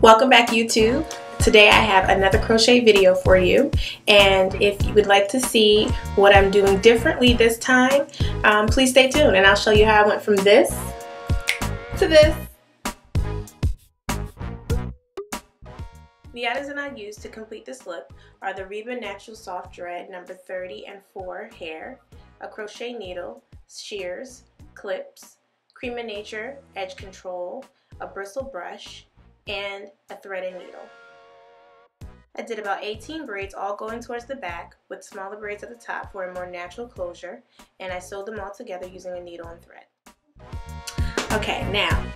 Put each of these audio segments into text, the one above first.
Welcome back, YouTube. Today I have another crochet video for you, and if you would like to see what I'm doing differently this time, please stay tuned and I'll show you how I went from this to this. The items that I used to complete this look are the Reba Natural Soft Dread number 30 and 4 hair, a crochet needle, shears, clips, Cream of Nature edge control, a bristle brush, and a threaded needle. I did about 18 braids, all going towards the back with smaller braids at the top for a more natural closure, and I sewed them all together using a needle and thread. Okay, now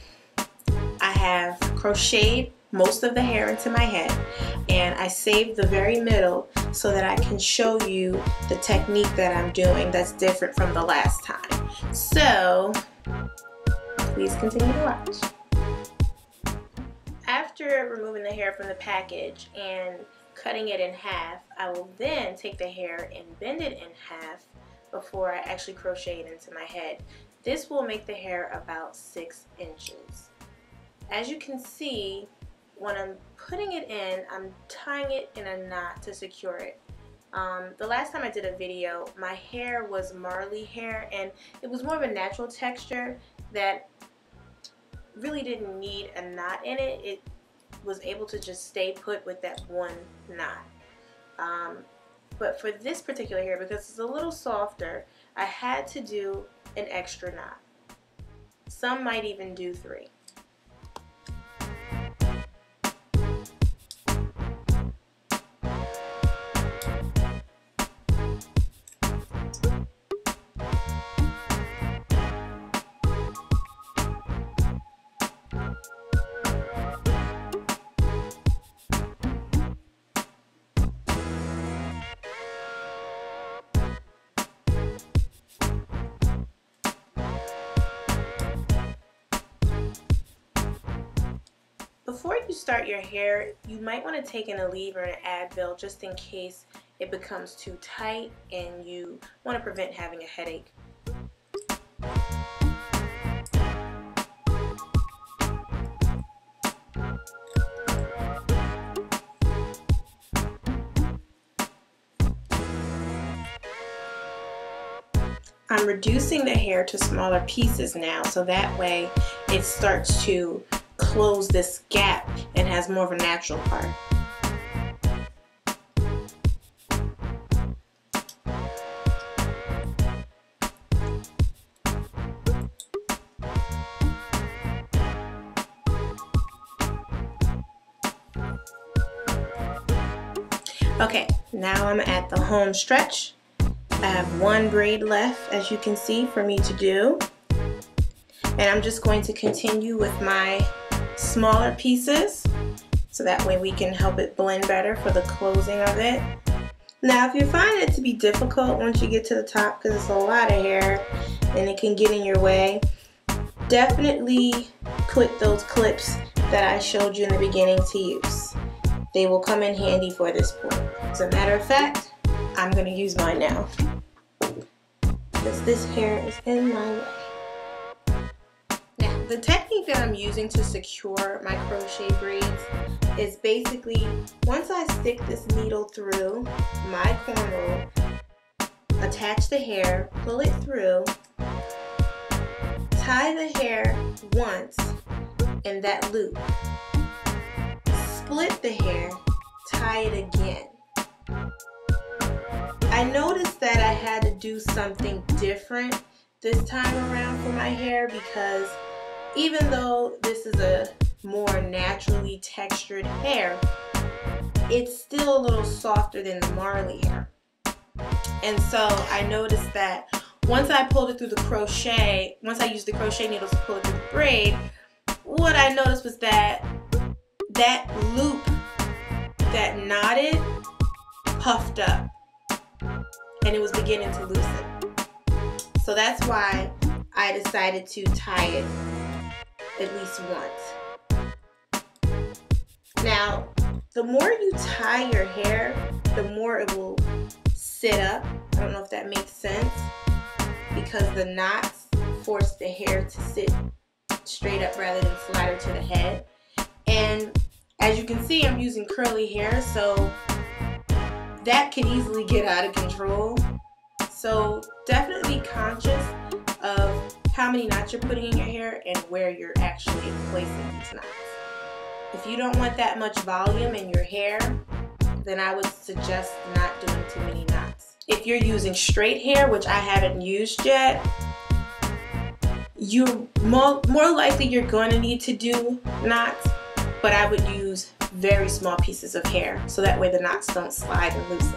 I have crocheted most of the hair into my head, and I saved the very middle so that I can show you the technique that I'm doing that's different from the last time. So please continue to watch. After removing the hair from the package and cutting it in half, I will then take the hair and bend it in half before I actually crochet it into my head. This will make the hair about 6 inches. As you can see, when I'm putting it in, I'm tying it in a knot to secure it. The last time I did a video, my hair was Marley hair, and it was more of a natural texture that really didn't need a knot in it. It was able to just stay put with that one knot. But for this particular hair, because it's a little softer, I had to do an extra knot. Some might even do 3. Before you start your hair, you might want to take in a leave or an Advil just in case it becomes too tight and you want to prevent having a headache. I'm reducing the hair to smaller pieces now, so that way it starts to close this gap and has more of a natural part. Okay, now I'm at the home stretch. I have 1 braid left, as you can see, for me to do. And I'm just going to continue with my smaller pieces so that way we can help it blend better for the closing of it. Now if you find it to be difficult once you get to the top, because it's a lot of hair and it can get in your way, definitely put those clips that I showed you in the beginning to use. They will come in handy for this point. As a matter of fact, I'm going to use mine now because this hair is in my way. Now, the technique that I'm using to secure my crochet braids is basically, once I stick this needle through my cornrow, attach the hair, pull it through, tie the hair once in that loop, split the hair, tie it again. I noticed that I had to do something different this time around for my hair because even though this is a more naturally textured hair, it's still a little softer than the Marley hair. And so I noticed that once I pulled it through the crochet, once I used the crochet needles to pull it through the braid, what I noticed was that that loop that knotted puffed up and it was beginning to loosen. So that's why I decided to tie it at least once. Now, the more you tie your hair, the more it will sit up. I don't know if that makes sense, because the knots force the hair to sit straight up rather than flatter to the head. And As you can see, I'm using curly hair, so that can easily get out of control. So definitely conscious of how many knots you're putting in your hair and where you're actually placing these knots. If you don't want that much volume in your hair, then I would suggest not doing too many knots. If you're using straight hair, which I haven't used yet, you're more likely you're going to need to do knots, but I would use very small pieces of hair so that way the knots don't slide and loosen.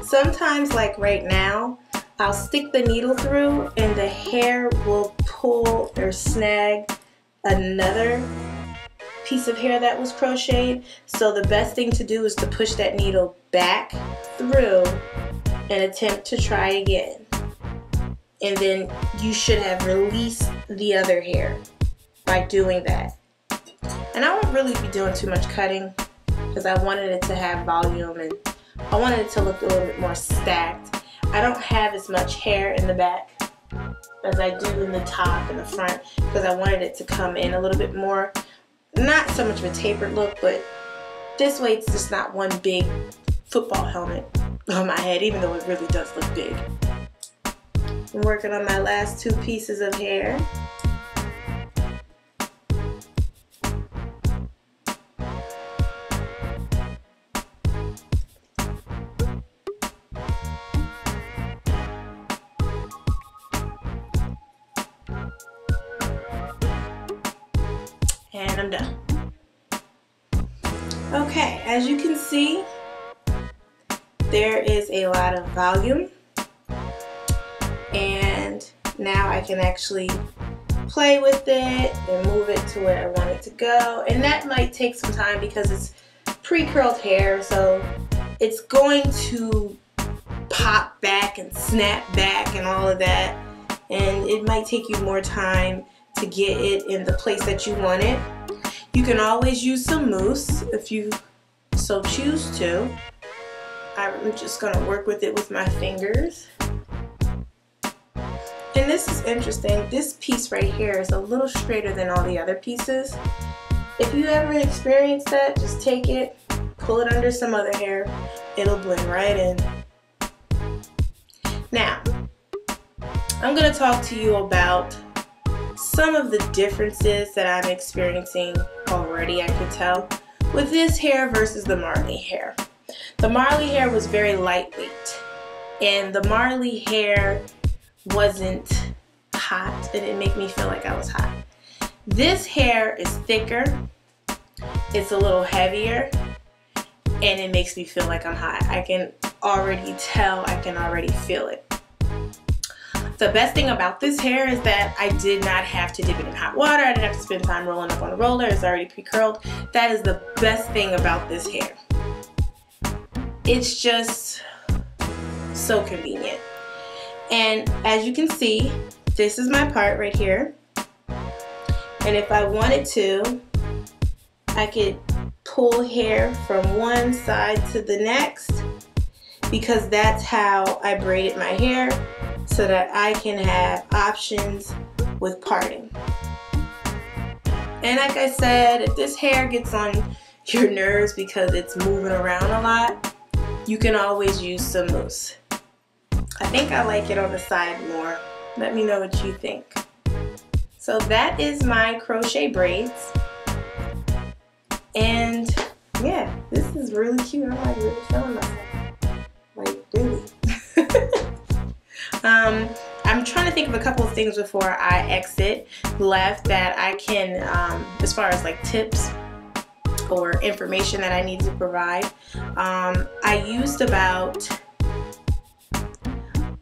Sometimes, like right now, I'll stick the needle through and the hair will pull or snag another piece of hair that was crocheted. So the best thing to do is to push that needle back through and attempt to try again. And then you should have released the other hair by doing that. And I won't really be doing too much cutting because I wanted it to have volume and I wanted it to look a little bit more stacked. I don't have as much hair in the back as I do in the top and the front because I wanted it to come in a little bit more. Not so much of a tapered look, but this way it's just not one big football helmet on my head, even though it really does look big. I'm working on my last two pieces of hair. And I'm done. Okay, as you can see, there is a lot of volume, and now I can actually play with it and move it to where I want it to go. And that might take some time because it's pre-curled hair, so it's going to pop back and snap back and all of that, and it might take you more time to get it in the place that you want it. You can always use some mousse if you so choose to. I'm just going to work with it with my fingers. And this is interesting. This piece right here is a little straighter than all the other pieces. If you ever experienced that, just take it, pull it under some other hair. It'll blend right in. Now, I'm going to talk to you about some of the differences that I'm experiencing already, I could tell, with this hair versus the Marley hair. The Marley hair was very lightweight, and the Marley hair wasn't hot. It didn't make me feel like I was hot. This hair is thicker, it's a little heavier, and it makes me feel like I'm hot. I can already tell, I can already feel it. The best thing about this hair is that I did not have to dip it in hot water. I didn't have to spend time rolling up on a roller. It's already pre-curled. That is the best thing about this hair. It's just so convenient. And as you can see, this is my part right here. And if I wanted to, I could pull hair from one side to the next, because that's how I braided my hair, so that I can have options with parting. And like I said, if this hair gets on your nerves because it's moving around a lot, you can always use some mousse. I think I like it on the side more. Let me know what you think. So that is my crochet braids. And yeah, this is really cute. I'm like really showing myself. Like really. I'm trying to think of a couple of things before I exit left that I can, as far as like tips or information that I need to provide. I used about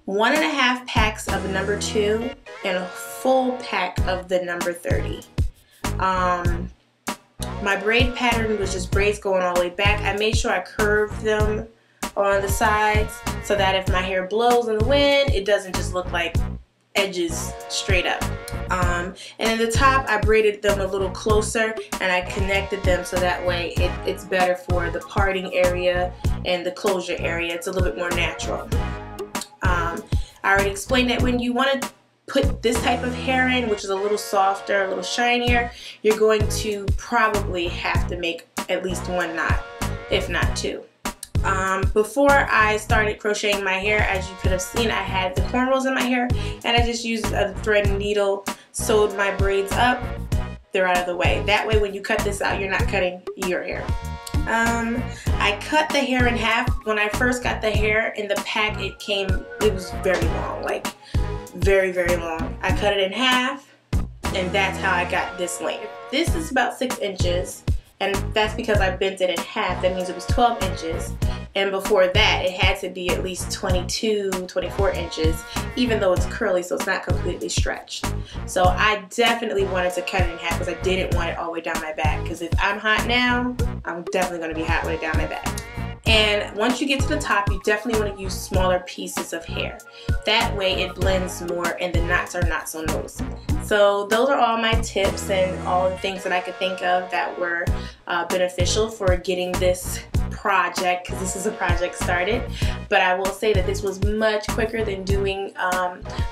1.5 packs of number 2 and a full pack of the number 30. My braid pattern was just braids going all the way back. I made sure I curved them on the sides so that if my hair blows in the wind, it doesn't just look like edges straight up. And in the top, I braided them a little closer and I connected them so that way it's better for the parting area and the closure area. It's a little bit more natural. I already explained that when you want to put this type of hair in, which is a little softer, a little shinier, you're going to probably have to make at least one knot, if not two. Before I started crocheting my hair, as you could have seen, I had the cornrows in my hair, and I just used a thread and needle, sewed my braids up. They're out of the way. That way when you cut this out, you're not cutting your hair. I cut the hair in half. When I first got the hair in the pack, it was very long, like very, very long. I cut it in half, and that's how I got this length. This is about 6 inches, and that's because I bent it in half. That means it was 12 inches. And before that, it had to be at least 22, 24 inches, even though it's curly, so it's not completely stretched. So I definitely wanted to cut it in half because I didn't want it all the way down my back. Because if I'm hot now, I'm definitely going to be hot with it down my back. And once you get to the top, you definitely want to use smaller pieces of hair. That way it blends more and the knots are not so noticeable. So those are all my tips and all the things that I could think of that were beneficial for getting this project, because this is a project, started. But I will say that this was much quicker than doing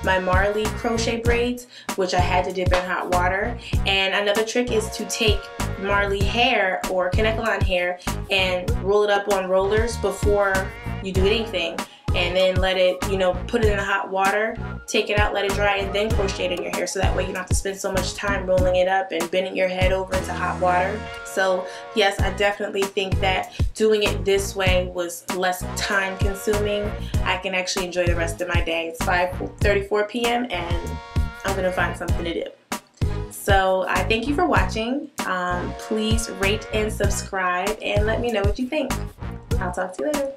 my Marley crochet braids, which I had to dip in hot water. And another trick is to take Marley hair or Kanekalon hair and roll it up on rollers before you do anything, and then let it, put it in the hot water, take it out, let it dry, and then crochet it in your hair, so that way you don't have to spend so much time rolling it up and bending your head over into hot water. So yes, I definitely think that doing it this way was less time consuming. I can actually enjoy the rest of my day. It's 5:34 p.m. and I'm gonna find something to do. So I thank you for watching. Please rate and subscribe and let me know what you think. I'll talk to you later.